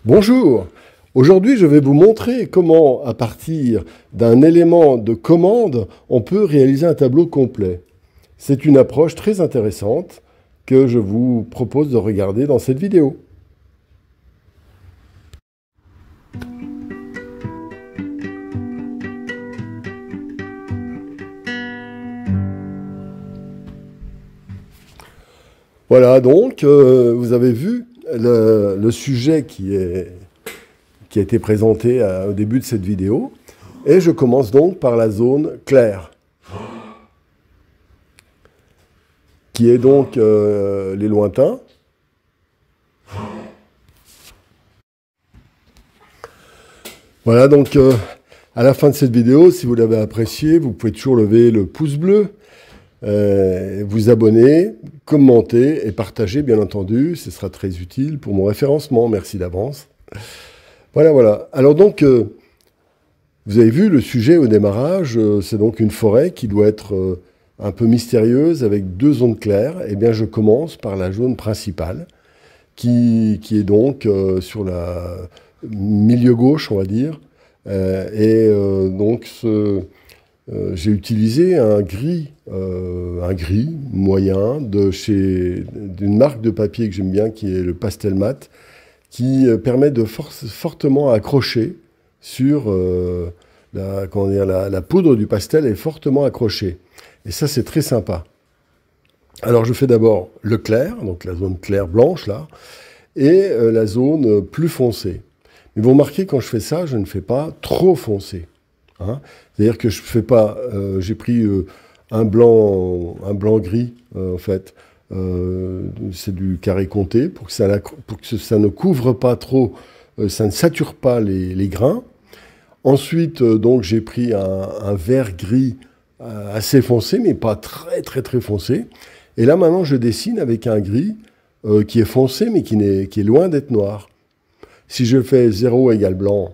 Bonjour, aujourd'hui je vais vous montrer comment, à partir d'un élément de commande, on peut réaliser un tableau complet. C'est une approche très intéressante que je vous propose de regarder dans cette vidéo. Voilà donc, vous avez vu le sujet qui a été présenté au début de cette vidéo. Et je commence donc par la zone claire, qui est donc les lointains. Voilà donc, à la fin de cette vidéo, si vous l'avez appréciée, vous pouvez toujours lever le pouce bleu, vous abonner, commenter et partager, bien entendu. Ce sera très utile pour mon référencement. Merci d'avance. Voilà, voilà. Alors donc, vous avez vu le sujet au démarrage, c'est donc une forêt qui doit être un peu mystérieuse avec deux zones claires. Eh bien, je commence par la zone principale, qui est donc sur la milieu gauche, on va dire. Donc, j'ai utilisé un gris moyen d'une marque de papier que j'aime bien, qui est le Pastel Mat, qui permet de fortement accrocher sur la poudre du pastel est fortement accrochée. Et ça, c'est très sympa. Alors, je fais d'abord le clair, donc la zone claire blanche, là, et la zone plus foncée. Mais vous remarquez, quand je fais ça, je ne fais pas trop foncé. Hein. C'est-à-dire que je fais pas... j'ai pris un blanc gris, en fait. C'est du carré compté, pour que ça ne couvre pas trop, ça ne sature pas les grains. Ensuite, donc, j'ai pris un vert gris assez foncé, mais pas très très très foncé. Et là, maintenant, je dessine avec un gris qui est foncé, mais qui est loin d'être noir. Si je fais 0 égale blanc,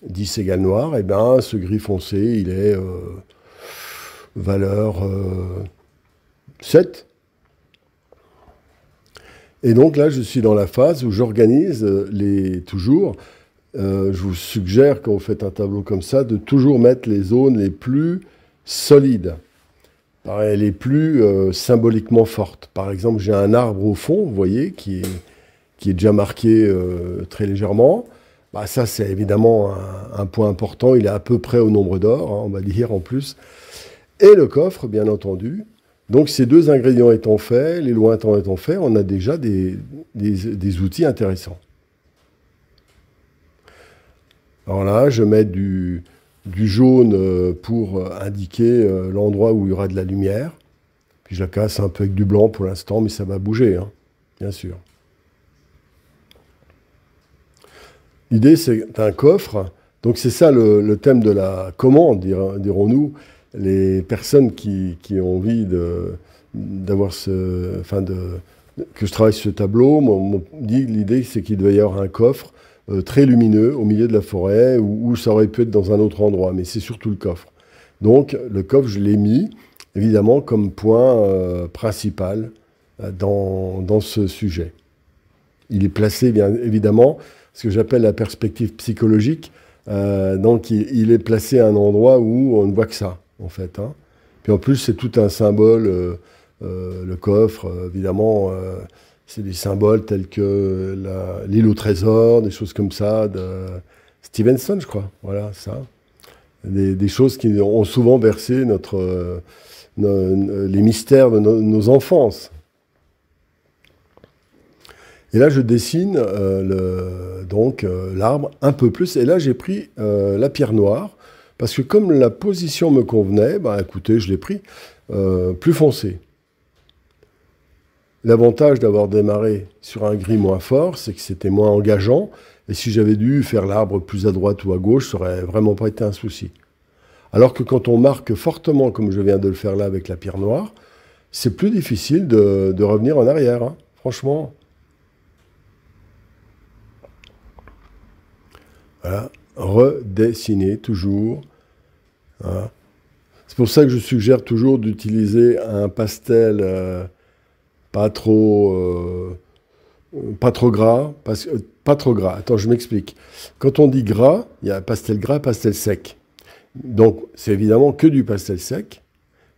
10 égale noir, et bien ce gris foncé, il est valeur 7. Et donc là, je suis dans la phase où j'organise toujours. Je vous suggère, quand vous faites un tableau comme ça, de toujours mettre les zones les plus solides, les plus symboliquement fortes. Par exemple, j'ai un arbre au fond, vous voyez, qui est déjà marqué très légèrement. Bah, ça, c'est évidemment un point important. Il est à peu près au nombre d'or, hein, on va dire, en plus. Et le coffre, bien entendu. Donc, ces deux ingrédients étant faits, les lointains étant faits, on a déjà des outils intéressants. Alors là, je mets du jaune pour indiquer l'endroit où il y aura de la lumière. Puis je la casse un peu avec du blanc pour l'instant, mais ça va bouger, hein, bien sûr. L'idée, c'est un coffre. Donc, c'est ça le thème de la commande, dirons-nous. Les personnes qui ont envie d'avoir que je travaille sur ce tableau m'ont dit que l'idée, c'est qu'il devait y avoir un coffre très lumineux au milieu de la forêt, où ça aurait pu être dans un autre endroit, mais c'est surtout le coffre. Donc, le coffre, je l'ai mis, évidemment, comme point principal dans ce sujet. Il est placé, bien évidemment, ce que j'appelle la perspective psychologique. Donc, il est placé à un endroit où on ne voit que ça, en fait. Hein. Puis en plus, c'est tout un symbole, le coffre, évidemment, c'est des symboles tels que l'île au trésor, des choses comme ça, de Stevenson, je crois. Voilà, ça. Des choses qui ont souvent bercé les mystères de nos enfances. Et là, je dessine l'arbre un peu plus. Et là, j'ai pris la pierre noire, parce que comme la position me convenait, bah, écoutez, je l'ai pris plus foncé. L'avantage d'avoir démarré sur un gris moins fort, c'est que c'était moins engageant. Et si j'avais dû faire l'arbre plus à droite ou à gauche, ça n'aurait vraiment pas été un souci. Alors que quand on marque fortement, comme je viens de le faire là avec la pierre noire, c'est plus difficile de revenir en arrière, hein, franchement. Voilà, redessiner toujours. Voilà. C'est pour ça que je suggère toujours d'utiliser un pastel pas trop gras, parce que Pas trop gras. Attends, je m'explique. Quand on dit gras, il y a pastel gras, pastel sec. Donc, c'est évidemment que du pastel sec.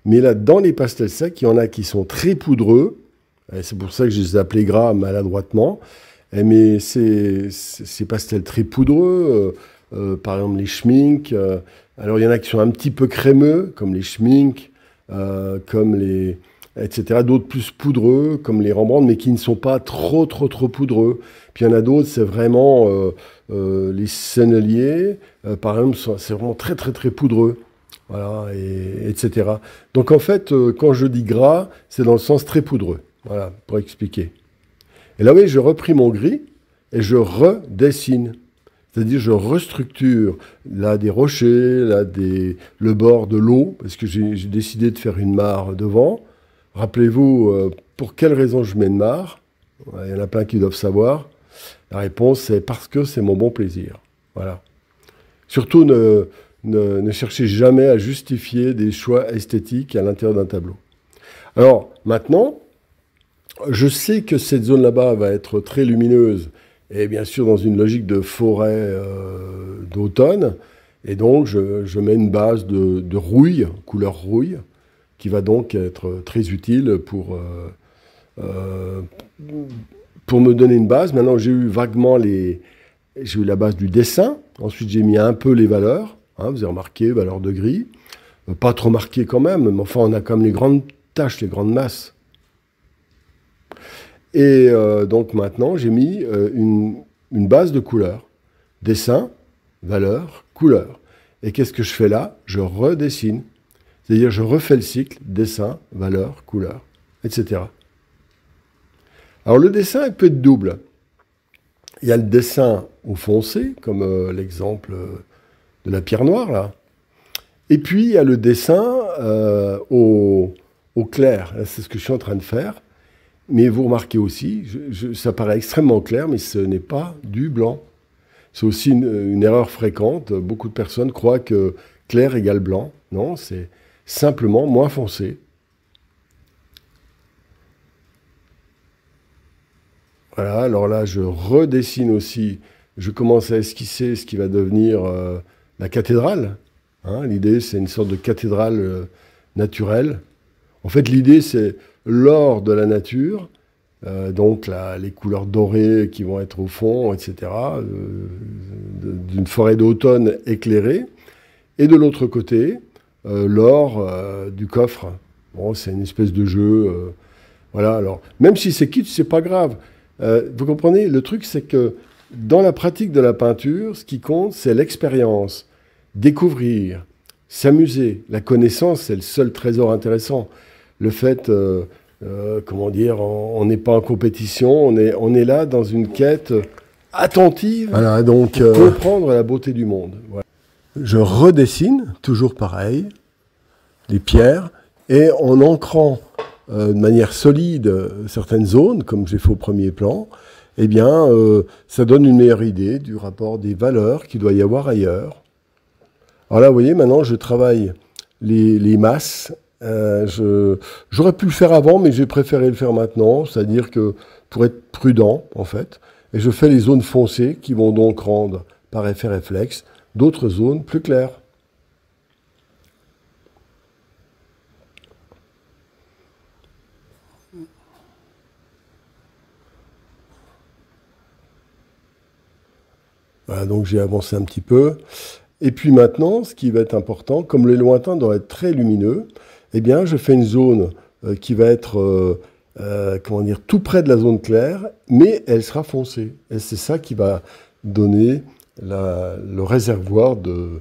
Mais là, dans les pastels secs, il y en a qui sont très poudreux. Et c'est pour ça que je les ai appelés gras maladroitement. Mais ces pastels très poudreux, par exemple les schminks. Alors, il y en a qui sont un petit peu crémeux, comme les schminks, comme les... etc. D'autres plus poudreux, comme les Rembrandt, mais qui ne sont pas trop poudreux. Puis il y en a d'autres, c'est vraiment les senneliers, par exemple, c'est vraiment très poudreux. Voilà, etc. Donc en fait, quand je dis gras, c'est dans le sens très poudreux. Voilà, pour expliquer. Et là, oui, je repris mon gris et je redessine. C'est-à-dire, je restructure là des rochers, là le bord de l'eau, parce que j'ai décidé de faire une mare devant. Rappelez-vous, pour quelle raison je mets une mare? Il y en a plein qui doivent savoir. La réponse, c'est parce que c'est mon bon plaisir. Voilà. Surtout, ne cherchez jamais à justifier des choix esthétiques à l'intérieur d'un tableau. Alors, maintenant, je sais que cette zone là-bas va être très lumineuse, et bien sûr dans une logique de forêt d'automne, et donc je mets une base de rouille, couleur rouille, qui va donc être très utile pour me donner une base. Maintenant, j'ai eu vaguement j'ai eu la base du dessin. Ensuite, j'ai mis un peu les valeurs. Hein, vous avez remarqué, valeurs de gris. Pas trop marquées quand même, mais enfin, on a comme les grandes taches, les grandes masses. Et donc maintenant, j'ai mis une base de couleurs. Dessin, valeur, couleur. Et qu'est-ce que je fais là? Je redessine. C'est-à-dire, je refais le cycle, dessin, valeur, couleur, etc. Alors, le dessin, il peut être double. Il y a le dessin au foncé, comme l'exemple de la pierre noire, là. Et puis, il y a le dessin au clair. C'est ce que je suis en train de faire. Mais vous remarquez aussi, ça paraît extrêmement clair, mais ce n'est pas du blanc. C'est aussi une erreur fréquente. Beaucoup de personnes croient que clair égale blanc. Non, c'est simplement moins foncé. Voilà, alors là, je redessine aussi. Je commence à esquisser ce qui va devenir la cathédrale. Hein, l'idée, c'est une sorte de cathédrale naturelle. En fait, l'idée, c'est l'or de la nature, donc les couleurs dorées qui vont être au fond, etc., d'une forêt d'automne éclairée. Et de l'autre côté, l'or du coffre. Bon, c'est une espèce de jeu. Voilà, alors, même si c'est kitsch, c'est pas grave. Vous comprenez, le truc, c'est que dans la pratique de la peinture, ce qui compte, c'est l'expérience. Découvrir, s'amuser. La connaissance, c'est le seul trésor intéressant. Le fait, comment dire, on n'est pas en compétition, on est là dans une quête attentive, voilà, donc, pour comprendre la beauté du monde. Voilà. Je redessine, toujours pareil, les pierres, et en ancrant de manière solide certaines zones, comme j'ai fait au premier plan, eh bien, ça donne une meilleure idée du rapport des valeurs qu'il doit y avoir ailleurs. Alors là, vous voyez, maintenant, je travaille les masses. J'aurais pu le faire avant, mais j'ai préféré le faire maintenant, c'est-à-dire que pour être prudent, en fait, et je fais les zones foncées qui vont donc rendre, par effet réflexe, d'autres zones plus claires. Voilà, donc j'ai avancé un petit peu. Et puis maintenant, ce qui va être important, comme les lointains doivent être très lumineux, eh bien, je fais une zone qui va être, comment dire, tout près de la zone claire, mais elle sera foncée. Et c'est ça qui va donner le réservoir de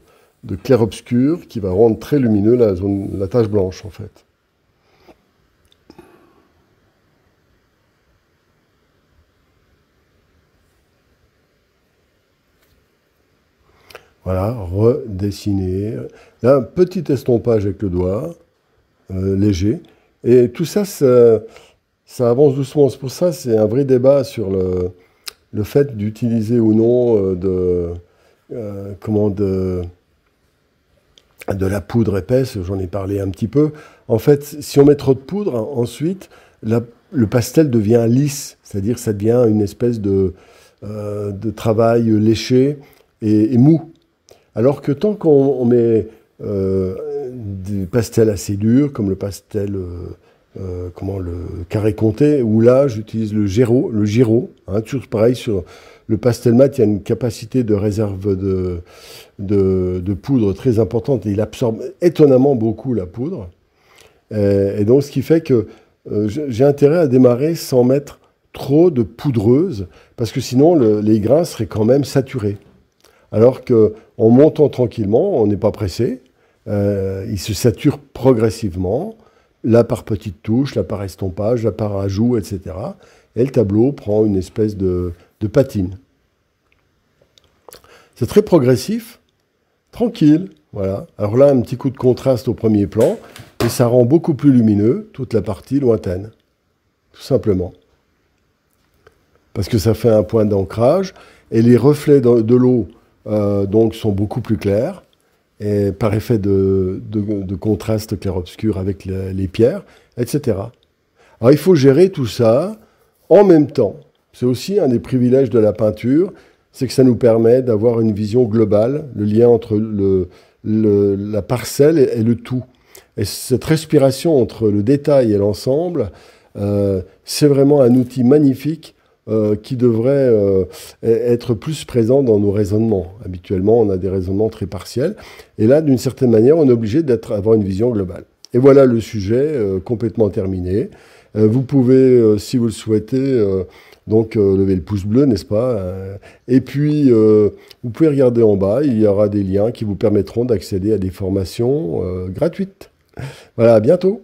clair-obscur qui va rendre très lumineux la tache blanche, en fait. Voilà, redessiner. Là, un petit estompage avec le doigt, léger. Et tout ça, ça avance doucement. C'est pour ça, c'est un vrai débat sur le fait d'utiliser ou non de la poudre épaisse. J'en ai parlé un petit peu. En fait, si on met trop de poudre, ensuite, le pastel devient lisse. C'est-à-dire que ça devient une espèce de de travail léché et mou. Alors que tant qu'on met des pastels assez durs, comme le pastel, le carré comté, où là j'utilise le giro, hein, toujours pareil sur le pastel mat, il y a une capacité de réserve de poudre très importante et il absorbe étonnamment beaucoup la poudre. Et donc ce qui fait que j'ai intérêt à démarrer sans mettre trop de poudreuse, parce que sinon les grains seraient quand même saturés. Alors qu'en montant tranquillement, on n'est pas pressé, il se sature progressivement, là par petites touches, là par estompage, là par ajout, etc. Et le tableau prend une espèce de patine. C'est très progressif, tranquille, voilà. Alors là, un petit coup de contraste au premier plan, et ça rend beaucoup plus lumineux toute la partie lointaine, tout simplement. Parce que ça fait un point d'ancrage, et les reflets de l'eau donc sont beaucoup plus clairs, et par effet de contraste clair-obscur avec les pierres, etc. Alors il faut gérer tout ça en même temps. C'est aussi un des privilèges de la peinture, c'est que ça nous permet d'avoir une vision globale, le lien entre la parcelle et le tout. Et cette respiration entre le détail et l'ensemble, c'est vraiment un outil magnifique qui devrait être plus présent dans nos raisonnements. Habituellement, on a des raisonnements très partiels. Et là, d'une certaine manière, on est obligé d'avoir une vision globale. Et voilà le sujet complètement terminé. Vous pouvez, si vous le souhaitez, donc lever le pouce bleu, n'est-ce pas? Et puis, vous pouvez regarder en bas, il y aura des liens qui vous permettront d'accéder à des formations gratuites. Voilà, à bientôt.